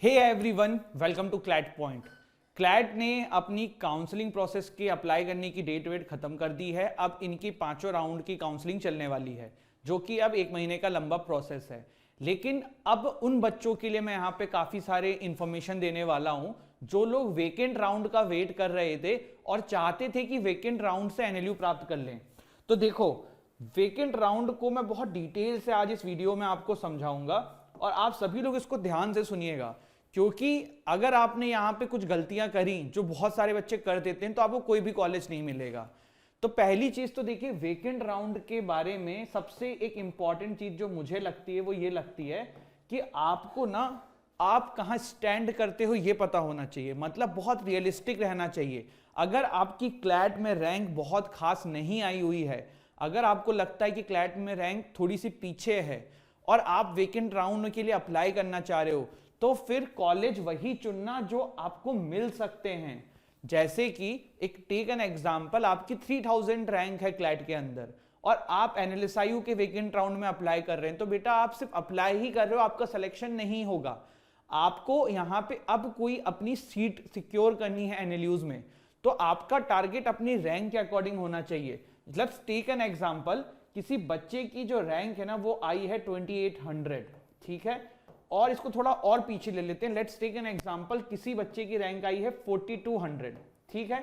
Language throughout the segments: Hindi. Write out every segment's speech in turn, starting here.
Hey everyone, welcome to CLAT point. CLAT ने अपनी काउंसलिंग प्रोसेस के अप्लाई करने की डेट खत्म कर दी है। अब इनकी 5 राउंड की काउंसलिंग चलने वाली है, जो कि अब 1 महीने का लंबा प्रोसेस है। लेकिन अब उन बच्चों के लिए मैं यहाँ पे काफी सारे इंफॉर्मेशन देने वाला हूँ जो लोग वेकेंट राउंड का वेट कर रहे थे और चाहते थे कि वेकेंट राउंड से एनएलयू प्राप्त कर लें। तो देखो, वेकेंट राउंड को मैं बहुत डिटेल से आज इस वीडियो में आपको समझाऊंगा और आप सभी लोग इसको ध्यान से सुनिएगा, क्योंकि अगर आपने यहाँ पे कुछ गलतियां करी जो बहुत सारे बच्चे कर देते हैं तो आपको कोई भी कॉलेज नहीं मिलेगा। तो पहली चीज तो देखिए, वेकेंट राउंड के बारे में सबसे एक इंपॉर्टेंट चीज जो मुझे लगती है वो ये लगती है कि आपको ना आप कहाँ स्टैंड करते हो ये पता होना चाहिए। मतलब बहुत रियलिस्टिक रहना चाहिए। अगर आपकी क्लैट में रैंक बहुत खास नहीं आई हुई है, अगर आपको लगता है कि क्लैट में रैंक थोड़ी सी पीछे है और आप वेकेंट राउंड के लिए अप्लाई करना चाह रहे हो, तो फिर कॉलेज वही चुनना जो आपको मिल सकते हैं। जैसे कि एक टेक एन एग्जांपल, आपकी 3000 रैंक है क्लैट के अंदर और आप एनएलएसआईयू के वेकेंट राउंड में अप्लाई कर रहे हैं, तो बेटा आप सिर्फ अप्लाई ही कर रहे हो, आपका सिलेक्शन नहीं होगा। आपको यहां पे अब कोई अपनी सीट सिक्योर करनी है एनएलयूज में, तो आपका टारगेट अपनी रैंक के अकॉर्डिंग होना चाहिए। लेट्स टेक एन एग्जांपल, किसी बच्चे की जो रैंक है ना वो आई है 2800, ठीक है, और इसको थोड़ा और पीछे ले लेते हैं। लेट्स टेक एन एग्जांपल, किसी बच्चे की रैंक आई है 4200, ठीक है।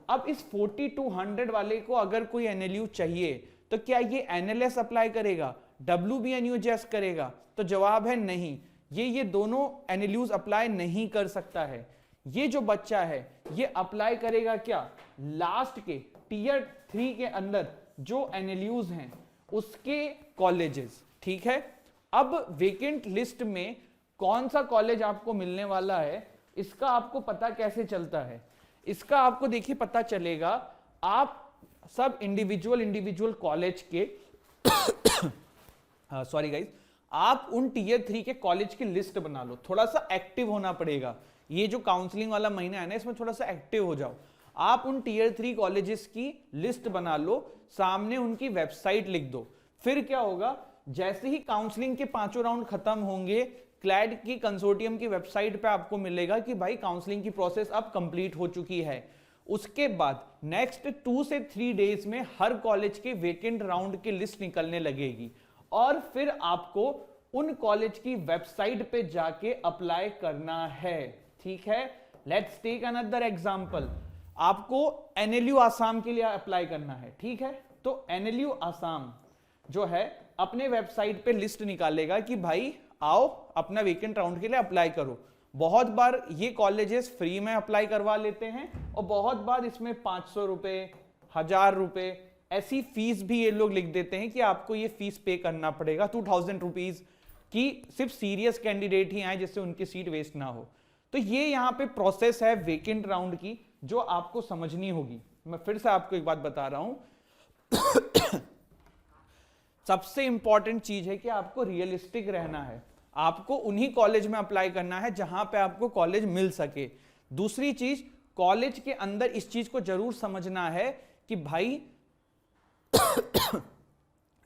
अब इस 4200 वाले को अगर कोई एनएलयू चाहिए तो क्या ये एनएलएस अप्लाई करेगा, डब्ल्यूबीएनयूजेएस करेगा? तो जवाब है नहीं, ये दोनों एनएलयूज अप्लाई नहीं कर सकता है। ये जो बच्चा है ये अप्लाई करेगा क्या, लास्ट के टीयर 3 के अंदर जो एनएलयूज हैं उसके कॉलेजेस, ठीक है। अब वेकेंट लिस्ट में कौन सा कॉलेज आपको मिलने वाला है, इसका आपको पता कैसे चलता है? इसका आपको देखिए पता चलेगा, आप सब इंडिविजुअल कॉलेज के सॉरी गाइस, आप उन टीयर 3 के कॉलेज की लिस्ट बना लो। थोड़ा सा एक्टिव होना पड़ेगा, ये जो काउंसलिंग वाला महीना है ना, इसमें थोड़ा सा एक्टिव हो जाओ। आप उन टीयर 3 कॉलेजेस की लिस्ट बना लो, सामने उनकी वेबसाइट लिख दो। फिर क्या होगा, जैसे ही काउंसलिंग के 5 राउंड खत्म होंगे, क्लैट की कंसोर्टियम की वेबसाइट पे आपको मिलेगा कि भाई काउंसलिंग की प्रोसेस अब कंप्लीट हो चुकी है। उसके बाद नेक्स्ट 2 से 3 डेज में हर कॉलेज के वेकेंट राउंड की लिस्ट निकलने लगेगी और फिर आपको उन कॉलेज की वेबसाइट पे जाके अप्लाई करना है, ठीक है। लेट्स टेक अनदर एग्जांपल, आपको एनएलयू आसाम के लिए अप्लाई करना है, ठीक है। तो एनएलयू आसाम जो है अपने वेबसाइट पे लिस्ट निकालेगा कि भाई आओ अपना वेकेंट राउंड के लिए अप्लाई करो। बहुत बार ये कॉलेजेस फ्री में अप्लाई करवा लेते हैं और बहुत बार इसमें 500 रुपए, 1000 रुपए ऐसी फीस भी ये लोग लिख देते हैं कि आपको ये फीस पे करना पड़ेगा 2000 रुपीज की, सिर्फ सीरियस कैंडिडेट ही आए जिससे उनकी सीट वेस्ट ना हो। तो ये यहाँ पे प्रोसेस है वेकेंट राउंड की जो आपको समझनी होगी। मैं फिर से आपको एक बात बता रहा हूं सबसे इंपॉर्टेंट चीज है कि आपको रियलिस्टिक रहना है, आपको उन्हीं कॉलेज में अप्लाई करना है जहां पे आपको कॉलेज मिल सके। दूसरी चीज, कॉलेज के अंदर इस चीज को जरूर समझना है कि भाई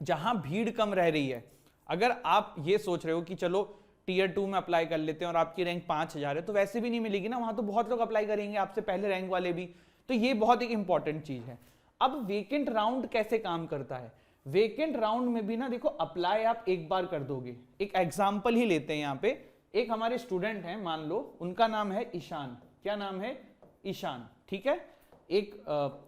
जहां भीड़ कम रह रही है, अगर आप ये सोच रहे हो कि चलो टीयर 2 में अप्लाई कर लेते हैं और आपकी रैंक 5000 है, तो वैसे भी नहीं मिलेगी ना, वहां तो बहुत लोग अप्लाई करेंगे आपसे पहले रैंक वाले भी। तो ये बहुत एक इंपॉर्टेंट चीज है। अब वेकेंट राउंड कैसे काम करता है? वेकेंट राउंड में भी ना देखो, अप्लाई आप एक बार कर दोगे। एक एग्जांपल ही लेते हैं यहाँ पे, एक हमारे स्टूडेंट हैं, मान लो उनका नाम है ईशान। क्या नाम है? ईशान, ठीक है। एक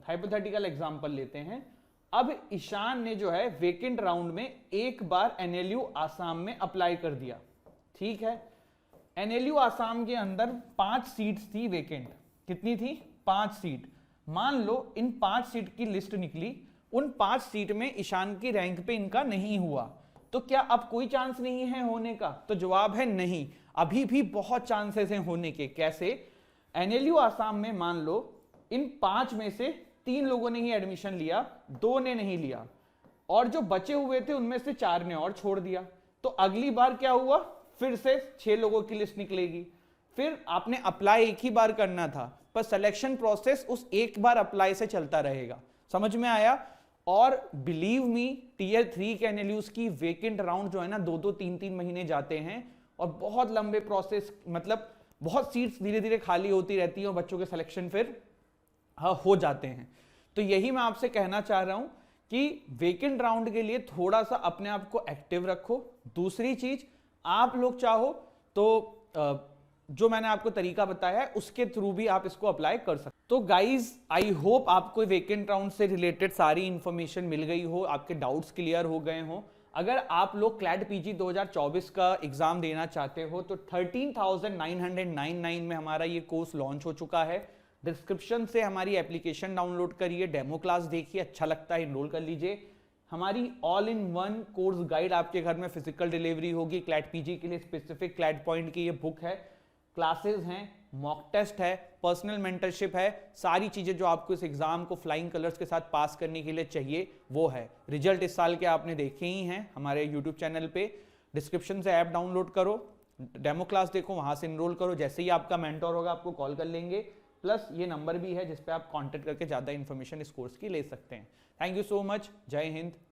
हाइपोथेटिकल एग्जांपल लेते हैं। अब ईशान ने जो है वेकेंट राउंड में एक बार एनएलयू आसाम में अप्लाई कर दिया, ठीक है। एनएलयू आसाम के अंदर 5 सीट्स थी वेकेंट। कितनी थी? 5 सीट। मान लो इन 5 सीट की लिस्ट निकली, उन 5 सीट में ईशान की रैंक पे इनका नहीं हुआ, तो क्या अब कोई चांस नहीं है होने का? तो जवाब है नहीं, अभी भी बहुत चांसेस हैं होने के। कैसे? एनएलयू आसाम में मान लो इन 5 में से 3 लोगों ने ही एडमिशन लिया, 2 ने नहीं लिया, और जो बचे हुए थे उनमें से 4 ने और छोड़ दिया। तो अगली बार क्या हुआ, फिर से 6 लोगों की लिस्ट निकलेगी। फिर आपने अप्लाई एक ही बार करना था, पर सिलेक्शन प्रोसेस उस एक बार अप्लाई से चलता रहेगा। समझ में आया? और बिलीव मी, टीयर 3 के एनएलयूज की वेकेंट राउंड जो है ना 2-2, 3-3 महीने जाते हैं। और बहुत लंबे प्रोसेस, मतलब बहुत सीट्स धीरे धीरे खाली होती रहती हैं और बच्चों के सिलेक्शन फिर हो जाते हैं। तो यही मैं आपसे कहना चाह रहा हूं कि वेकेंट राउंड के लिए थोड़ा सा अपने आप को एक्टिव रखो। दूसरी चीज, आप लोग चाहो तो जो मैंने आपको तरीका बताया है उसके थ्रू भी आप इसको अप्लाई कर सकते। तो गाइज, आई होप आपको वेकेंट राउंड से रिलेटेड सारी इंफॉर्मेशन मिल गई हो, आपके डाउट्स क्लियर हो गए हो। अगर आप लोग क्लैट पीजी 2024 का एग्जाम देना चाहते हो तो 13,999 में हमारा ये कोर्स लॉन्च हो चुका है। डिस्क्रिप्शन से हमारी एप्लीकेशन डाउनलोड करिए, डेमो क्लास देखिए, अच्छा लगता है इनरोल कर लीजिए। हमारी all in one course guide आपके घर में फिजिकल डिलीवरी होगी। क्लैट पीजी के लिए स्पेसिफिक क्लैट पॉइंट की ये बुक है, क्लासेस हैं, मॉक टेस्ट है, पर्सनल मेंटरशिप है, सारी चीजें जो आपको इस एग्जाम को फ्लाइंग कलर्स के साथ पास करने के लिए चाहिए वो है। रिजल्ट इस साल के आपने देखे ही हैं हमारे यूट्यूब चैनल पे। डिस्क्रिप्शन से ऐप डाउनलोड करो, डेमो क्लास देखो, वहां से इनरोल करो। जैसे ही आपका मेंटोर होगा आपको कॉल कर लेंगे। प्लस ये नंबर भी है जिस पे आप कांटेक्ट करके ज्यादा इंफॉर्मेशन इस कोर्स की ले सकते हैं। Thank you so much. जय हिंद।